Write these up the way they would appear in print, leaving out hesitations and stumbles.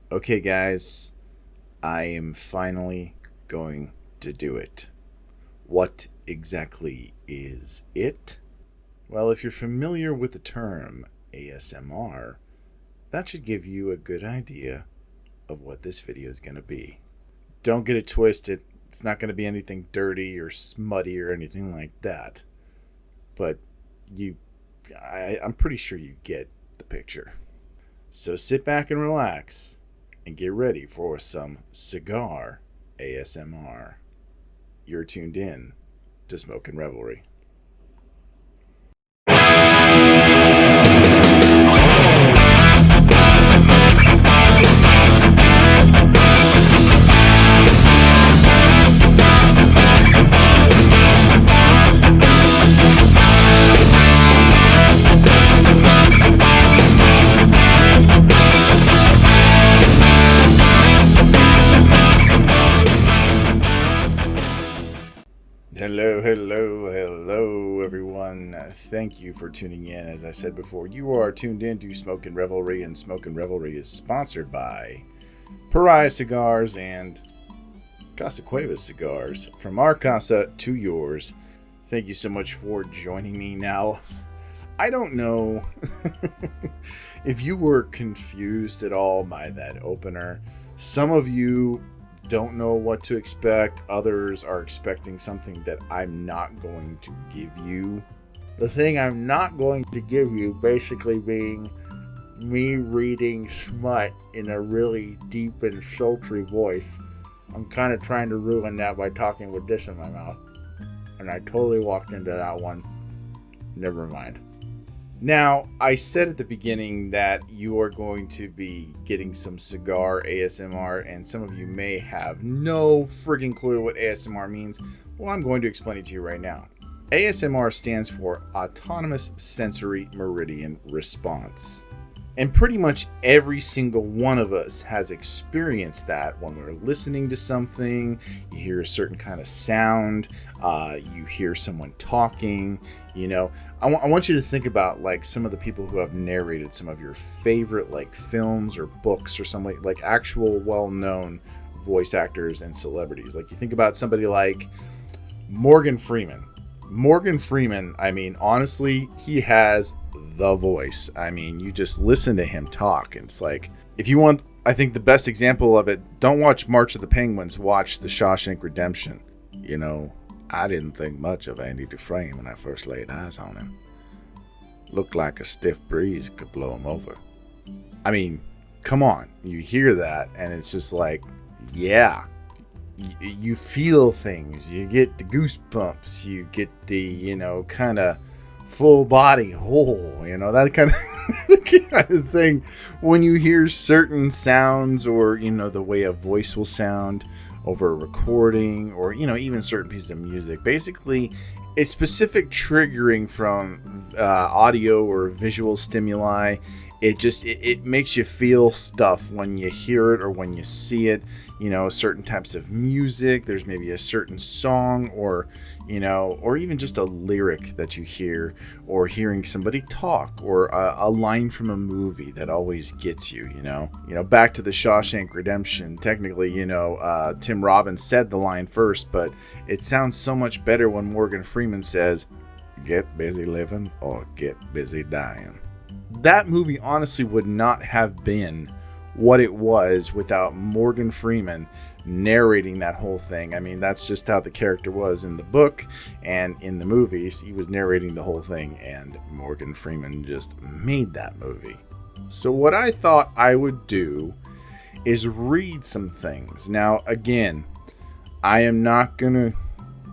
Okay, guys, I am finally going to do it. What exactly is it? Well, if you're familiar with the term ASMR, that should give you a good idea of what this video is going to be. Don't get it twisted. It's not going to be anything dirty or smutty or anything like that. But I'm pretty sure you get the picture. So sit back and relax and get ready for some cigar ASMR. You're tuned in to Smoke and Revelry. Hello, everyone. Thank you for tuning in. As I said before, you are tuned in to Smoke and Revelry, and Smoke and Revelry is sponsored by Pariah Cigars and Casa Cuevas Cigars. From our casa to yours, thank you so much for joining me. Now, I don't know if you were confused at all by that opener. Some of you don't know what to expect. Others are expecting something that I'm not going to give you. The thing I'm not going to give you basically being me reading smut in a really deep and sultry voice. I'm kind of trying to ruin that by talking with this in my mouth. And I totally walked into that one. Never mind. Now, I said at the beginning that you are going to be getting some cigar ASMR, and some of you may have no friggin' clue what ASMR means. Well, I'm going to explain it to you right now. ASMR stands for Autonomous Sensory Meridian Response. And pretty much every single one of us has experienced that when we're listening to something. You hear a certain kind of sound, you hear someone talking, you know. I want you to think about like some of the people who have narrated some of your favorite like films or books or something, like actual well-known voice actors and celebrities. Like you think about somebody like Morgan Freeman. Morgan Freeman, I mean, honestly, he has the voice. I mean, you just listen to him talk, and it's like, if you want, I think the best example of it, don't watch March of the Penguins, watch The Shawshank Redemption. You know, I didn't think much of Andy Dufresne when I first laid eyes on him. Looked like a stiff breeze could blow him over. I mean, come on, you hear that, and it's just like, yeah. You feel things, you get the goosebumps, you get the, you know, kind of full body whole, you know, that kind of thing when you hear certain sounds, or, you know, the way a voice will sound over a recording, or, you know, even certain pieces of music. Basically, a specific triggering from audio or visual stimuli. It makes you feel stuff when you hear it or when you see it. You know, certain types of music, there's maybe a certain song, or, you know, or even just a lyric that you hear, or hearing somebody talk, or a line from a movie that always gets you, you know. Back to The Shawshank Redemption, technically, you know, Tim Robbins said the line first, but it sounds so much better when Morgan Freeman says, "Get busy living or get busy dying." That movie honestly would not have been what it was without Morgan Freeman narrating that whole thing. I mean, that's just how the character was in the book, and in the movies he was narrating the whole thing, and Morgan Freeman just made that movie. So what I thought I would do is read some things. Now again, I am not gonna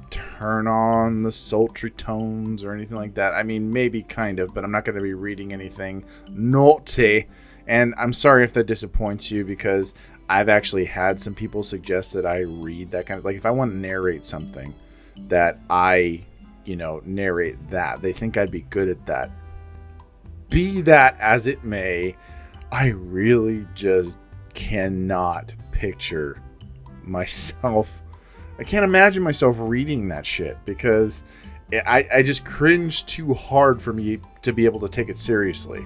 turn on the sultry tones or anything like that. I mean, maybe kind of, but I'm not going to be reading anything naughty. And I'm sorry if that disappoints you, because I've actually had some people suggest that I read that kind of, like, if I want to narrate something, that I, you know, narrate that. They think I'd be good at that. Be that as it may, I really just cannot picture myself. I can't imagine myself reading that shit, because I just cringe too hard for me to be able to take it seriously.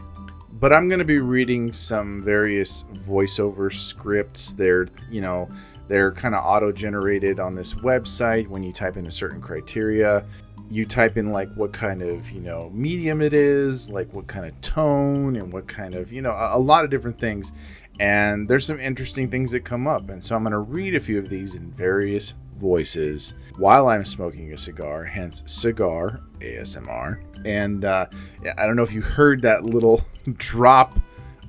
But I'm going to be reading some various voiceover scripts. They're kind of auto-generated on this website. When you type in a certain criteria, you type in like what kind of, medium it is, like what kind of tone and what kind of, a lot of different things. And there's some interesting things that come up. And so I'm going to read a few of these in various voices while I'm smoking a cigar, hence Cigar ASMR. And I don't know if you heard that little drop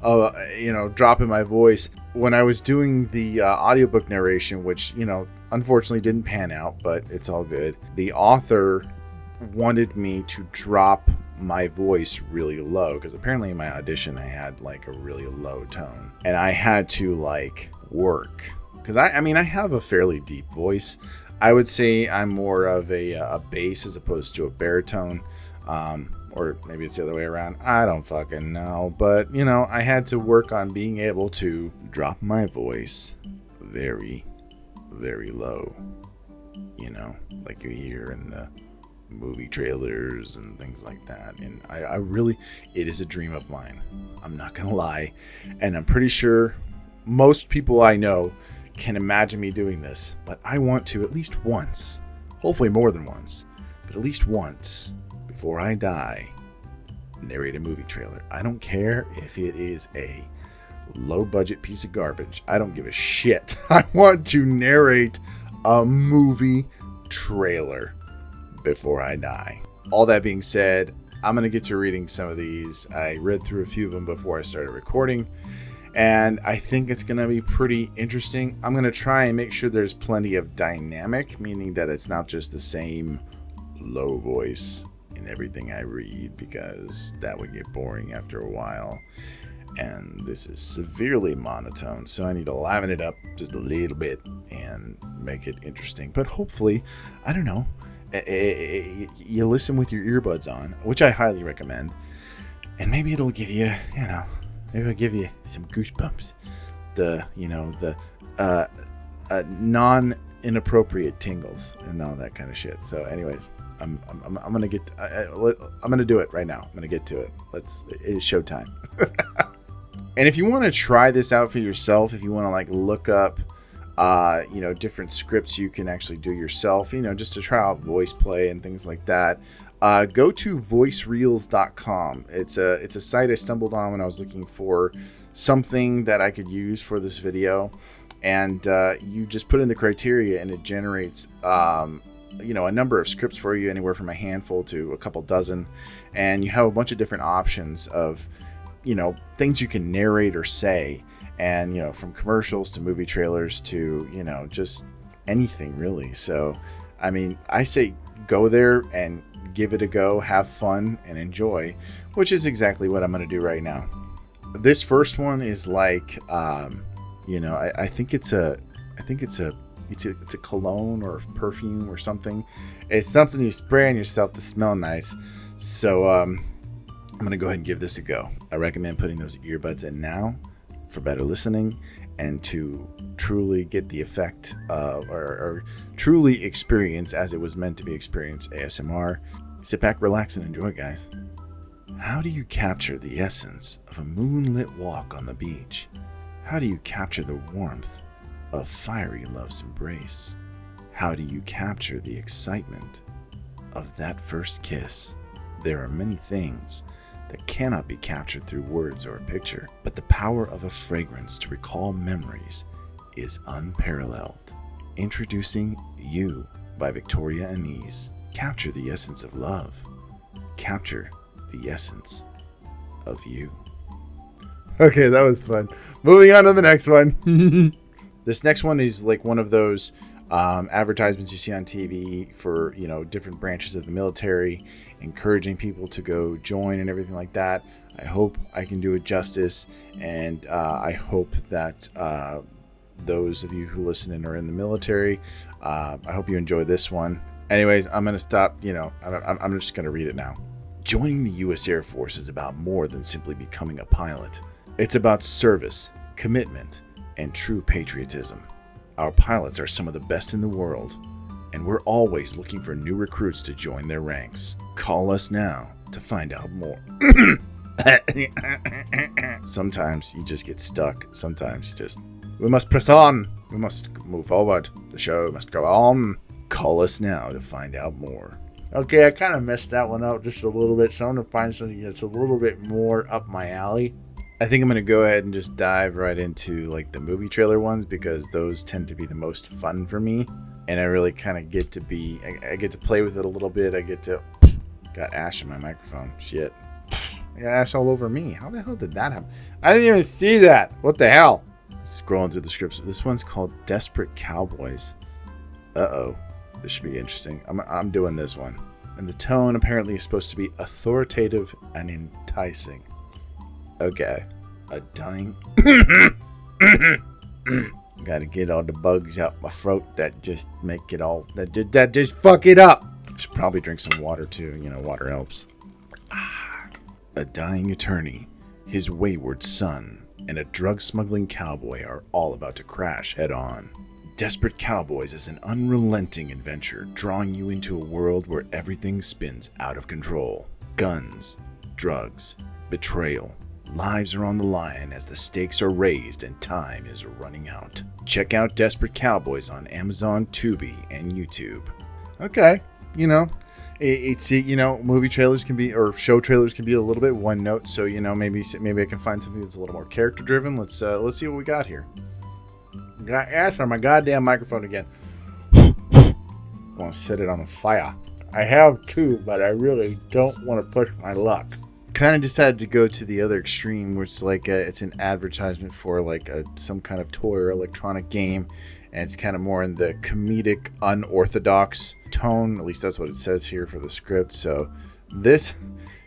in my voice when I was doing the audiobook narration, which, unfortunately didn't pan out, but it's all good. The author wanted me to drop my voice really low because apparently in my audition I had like a really low tone, and I had to like work because I have a fairly deep voice. I would say I'm more of a bass as opposed to a baritone, or maybe it's the other way around. I don't fucking know, but I had to work on being able to drop my voice very, very low, like you hear in the movie trailers and things like that. And I really, it is a dream of mine, I'm not gonna lie, and I'm pretty sure most people I know can imagine me doing this, but I want to at least once, hopefully more than once, but at least once before I die, narrate a movie trailer. I don't care if it is a low budget piece of garbage. I don't give a shit. I want to narrate a movie trailer before I die. All that being said, I'm going to get to reading some of these. I read through a few of them before I started recording, and I think it's going to be pretty interesting. I'm going to try and make sure there's plenty of dynamic, meaning that it's not just the same low voice in everything I read, because that would get boring after a while. And this is severely monotone, so I need to liven it up just a little bit and make it interesting. But hopefully, I don't know, you listen with your earbuds on, which I highly recommend, and maybe it'll give you, maybe it'll give you some goosebumps, the non-inappropriate tingles and all that kind of shit. So, anyways, I'm gonna I'm gonna do it right now. I'm gonna get to it. It's showtime. And if you want to try this out for yourself, if you want to like look up different scripts you can actually do yourself, just to try out voice play and things like that, go to voicereels.com. It's a site I stumbled on when I was looking for something that I could use for this video, and you just put in the criteria and it generates a number of scripts for you, anywhere from a handful to a couple dozen, and you have a bunch of different options of things you can narrate or say. And, from commercials to movie trailers to, just anything really. So, I say go there and give it a go, have fun and enjoy, which is exactly what I'm going to do right now. This first one is like, I think it's a cologne or perfume or something. It's something you spray on yourself to smell nice. So, I'm going to go ahead and give this a go. I recommend putting those earbuds in now for better listening and to truly get the effect of, or truly experience as it was meant to be experienced, ASMR. Sit back, relax, and enjoy, guys. How do you capture the essence of a moonlit walk on the beach? How do you capture the warmth of fiery love's embrace? How do you capture the excitement of that first kiss? There are many things that cannot be captured through words or a picture, but the power of a fragrance to recall memories is unparalleled. Introducing You by Victoria Anise. Capture the essence of love. Capture the essence of you. Okay, that was fun. Moving on to the next one. This next one is like one of those advertisements you see on TV for, different branches of the military, encouraging people to go join and everything like that. I hope I can do it justice, and I hope that those of you who listen and are in the military, I hope you enjoy this one. Anyways, I'm going to stop, I'm just going to read it now. Joining the U.S. Air Force is about more than simply becoming a pilot. It's about service, commitment, and true patriotism. Our pilots are some of the best in the world, and we're always looking for new recruits to join their ranks. Call us now to find out more. Sometimes you just get stuck. Sometimes you just... We must press on. We must move forward. The show must go on. Call us now to find out more. Okay, I kind of messed that one up just a little bit, so I'm going to find something that's a little bit more up my alley. I think I'm going to go ahead and just dive right into like the movie trailer ones, because those tend to be the most fun for me. And I really kind of get to be... I get to play with it a little bit. I get to... Got ash in my microphone. Shit. I got ash all over me. How the hell did that happen? I didn't even see that. What the hell? Scrolling through the scripts. This one's called Desperate Cowboys. Uh-oh. This should be interesting. I'm doing this one. And the tone apparently is supposed to be authoritative and enticing. Okay. A dying... Gotta get all the bugs out my throat that just make it all... That just fuck it up. Should probably drink some water too. You know, water helps. A dying attorney, his wayward son, and a drug-smuggling cowboy are all about to crash head-on. Desperate Cowboys is an unrelenting adventure, drawing you into a world where everything spins out of control. Guns, drugs, betrayal. Lives are on the line as the stakes are raised and time is running out. Check out Desperate Cowboys on Amazon, Tubi, and YouTube. Okay, you know, it's you know, movie trailers can be, or show trailers can be a little bit one note. So you know, maybe I can find something that's a little more character driven. Let's see what we got here. Got ash on my goddamn microphone again. I want to set it on fire. I have too, but I really don't want to push my luck. Kind of decided to go to the other extreme, where it's like it's an advertisement for like some kind of toy or electronic game, and it's kind of more in the comedic, unorthodox tone. At least that's what it says here for the script. So this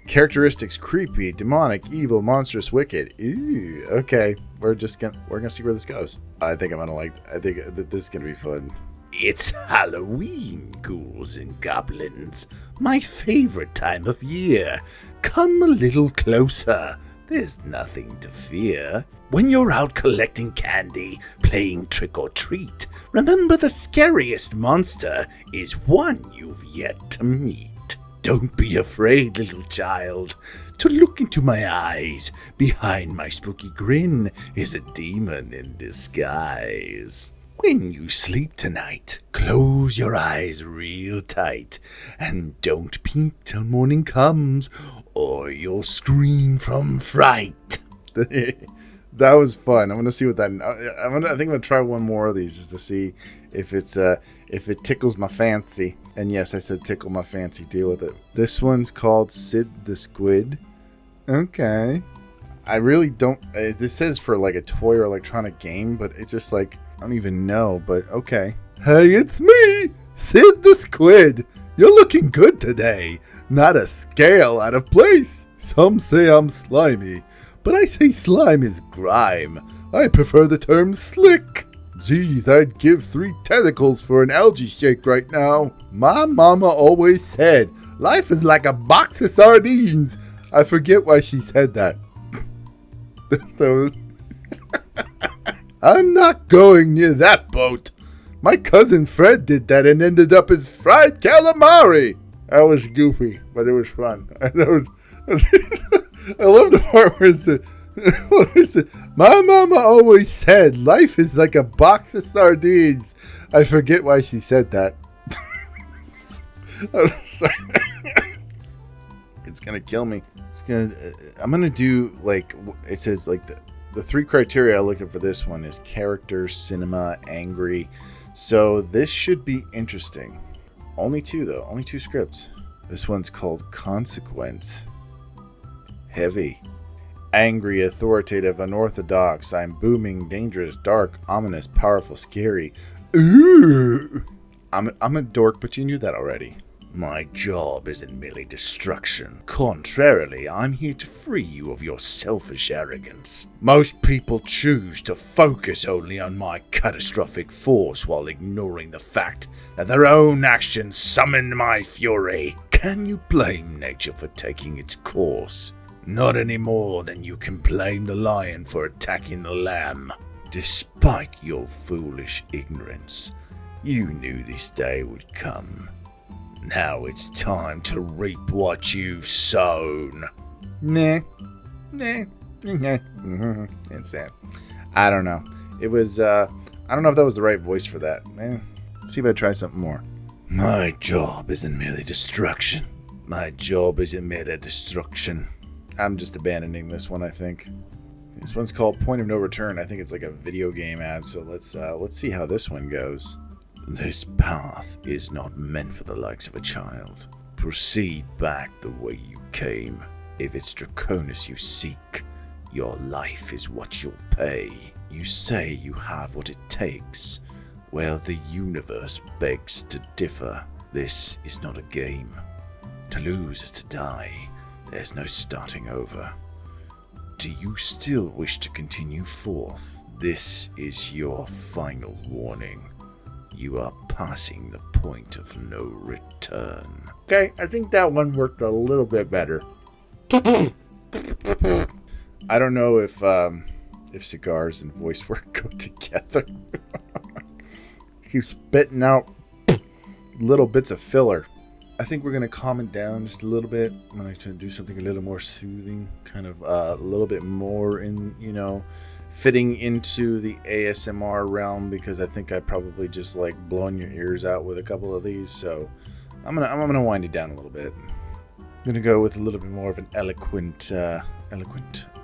characteristics: creepy, demonic, evil, monstrous, wicked. Ooh, okay, we're gonna see where this goes. I think that this is gonna be fun. It's Halloween, ghouls and goblins. My favorite time of year. Come a little closer. There's nothing to fear. When you're out collecting candy, playing trick or treat, remember the scariest monster is one you've yet to meet. Don't be afraid, little child, to look into my eyes. Behind my spooky grin is a demon in disguise. When you sleep tonight, close your eyes real tight, and don't peek till morning comes, or you'll scream from fright. That was fun. I'm gonna see what that. I think I'm gonna try one more of these just to see if it tickles my fancy. And yes, I said tickle my fancy. Deal with it. This one's called Sid the Squid. Okay. I really don't. This says for like a toy or electronic game, but it's just like I don't even know. But okay. Hey, it's me, Sid the Squid. You're looking good today. Not a scale out of place. Some say I'm slimy, but I say slime is grime. I prefer the term slick. Geez, I'd give 3 tentacles for an algae shake right now. My mama always said, life is like a box of sardines. I forget why she said that. I'm not going near that boat. My cousin Fred did that and ended up as fried calamari. That was goofy, but it was fun. I love the part where it said, my mama always said life is like a box of sardines. I forget why she said that. I'm sorry. It's gonna kill me. I'm gonna do like it says like the 3 criteria I look at for this one is character, cinema, angry. So this should be interesting. Only 2 though. Only 2 scripts. This one's called Consequence. Heavy. Angry, authoritative, unorthodox. I'm booming, dangerous, dark, ominous, powerful, scary. Ooh. I'm a dork, but you knew that already. My job isn't merely destruction. Contrarily, I'm here to free you of your selfish arrogance. Most people choose to focus only on my catastrophic force while ignoring the fact that their own actions summon my fury. Can you blame nature for taking its course? Not any more than you can blame the lion for attacking the lamb. Despite your foolish ignorance, you knew this day would come. Now it's time to reap what you've sown. Nah, It's sad. I don't know. It was, I don't know if that was the right voice for that. See if I try something more. My job isn't merely destruction. My job isn't merely destruction. I'm just abandoning this one, I think. This one's called Point of No Return. I think it's like a video game ad, so let's see how this one goes. This path is not meant for the likes of a child. Proceed back the way you came. If it's Draconis you seek, your life is what you'll pay. You say you have what it takes. Well, the universe begs to differ. This is not a game. To lose is to die. There's no starting over. Do you still wish to continue forth? This is your final warning. You are passing the point of no return. Okay, I think that one worked a little bit better. I don't know if cigars and voice work go together. Keep spitting out little bits of filler. I think we're going to calm it down just a little bit. I'm going to do something a little more soothing, kind of a little bit more in, fitting into the ASMR realm, because I think I probably just like blowing your ears out with a couple of these. So I'm going to wind it down a little bit. I'm going to go with a little bit more of an eloquent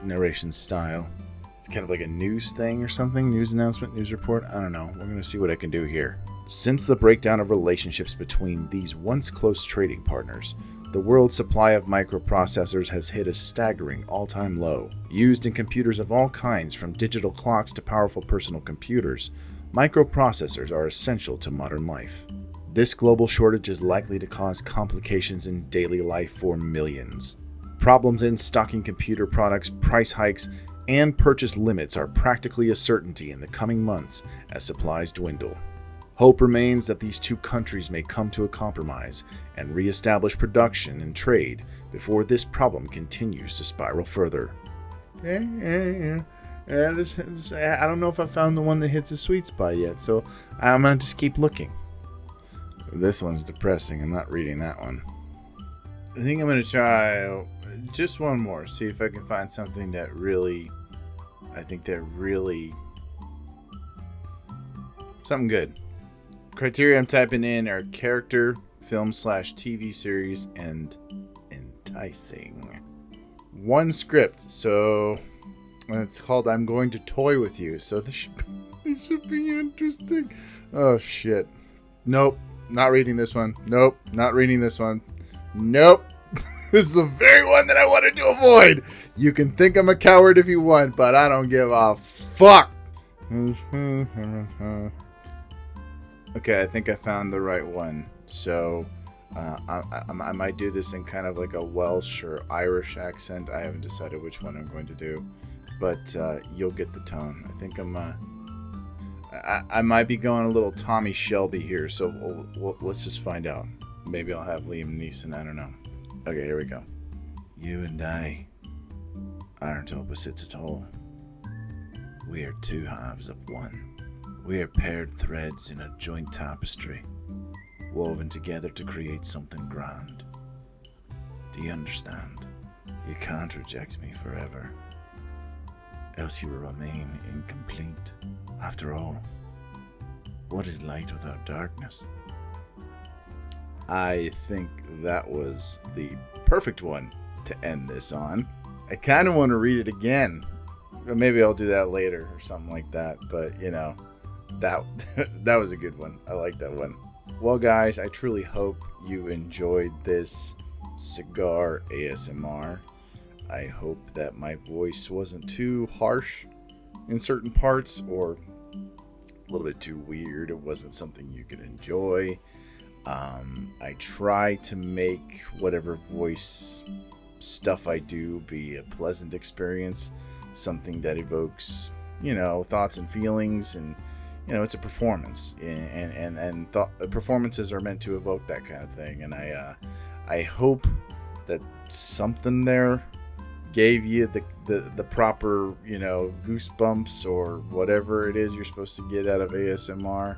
narration style. It's kind of like a news thing or something, news announcement, news report. I don't know. We're going to see what I can do here. Since the breakdown of relationships between these once close trading partners, the world's supply of microprocessors has hit a staggering all-time low. Used in computers of all kinds, from digital clocks to powerful personal computers, microprocessors are essential to modern life. This global shortage is likely to cause complications in daily life for millions. Problems in stocking computer products, price hikes, and purchase limits are practically a certainty in the coming months as supplies dwindle. Hope remains that these two countries may come to a compromise and re-establish production and trade before this problem continues to spiral further. I don't know if I found the one that hits the sweet spot yet, so I'm going to just keep looking. This one's depressing. I'm not reading that one. I think I'm going to try just one more, see if I can find something that really, something good. Criteria I'm typing in are character, film/TV series, and enticing. One script, so it's called I'm Going to Toy With You, so this should be interesting. Oh shit. Nope, not reading this one. Nope, not reading this one. Nope. This is the very one that I wanted to avoid. You can think I'm a coward if you want, but I don't give a fuck. Okay, I think I found the right one. So I might do this in kind of like a Welsh or Irish accent. I haven't decided which one I'm going to do, but you'll get the tone. I think I might be going a little Tommy Shelby here, so let's just find out. Maybe I'll have Liam Neeson. I don't know. Okay, here we go. You and I aren't opposites at all. We are two halves of one. We are paired threads in a joint tapestry, woven together to create something grand. Do you understand? You can't reject me forever, else you will remain incomplete. After all, what is light without darkness? I think that was the perfect one to end this on. I kind of want to read it again, but maybe I'll do that later or something like that. But that was a good one. I like that one. Well, guys, I truly hope you enjoyed this cigar ASMR. I hope that my voice wasn't too harsh in certain parts or a little bit too weird. It wasn't something you could enjoy. I try to make whatever voice stuff I do be a pleasant experience, something that evokes, thoughts and feelings, and it's a performance, and performances are meant to evoke that kind of thing. And I hope that something there gave you the proper goosebumps or whatever it is you're supposed to get out of ASMR.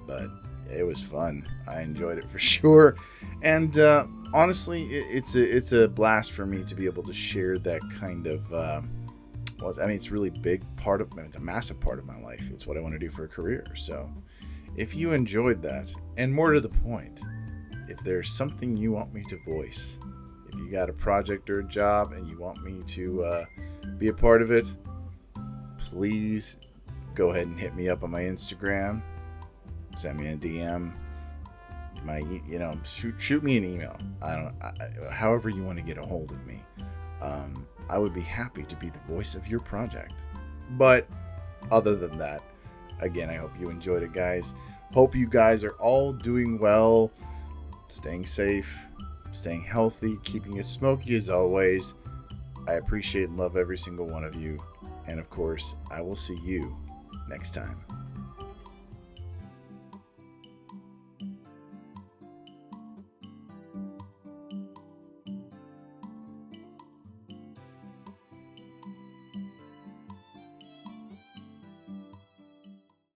But it was fun. I enjoyed it for sure. And honestly, it's a blast for me to be able to share that kind of. Well, I mean, it's a really big part of. It's a massive part of my life. It's what I want to do for a career. So, if you enjoyed that, and more to the point, if there's something you want me to voice, if you got a project or a job and you want me to be a part of it, please go ahead and hit me up on my Instagram. Send me a DM. Shoot me an email. However you want to get a hold of me. I would be happy to be the voice of your project. But other than that, again, I hope you enjoyed it, guys. Hope you guys are all doing well, staying safe, staying healthy, keeping it smoky as always. I appreciate and love every single one of you. And of course, I will see you next time.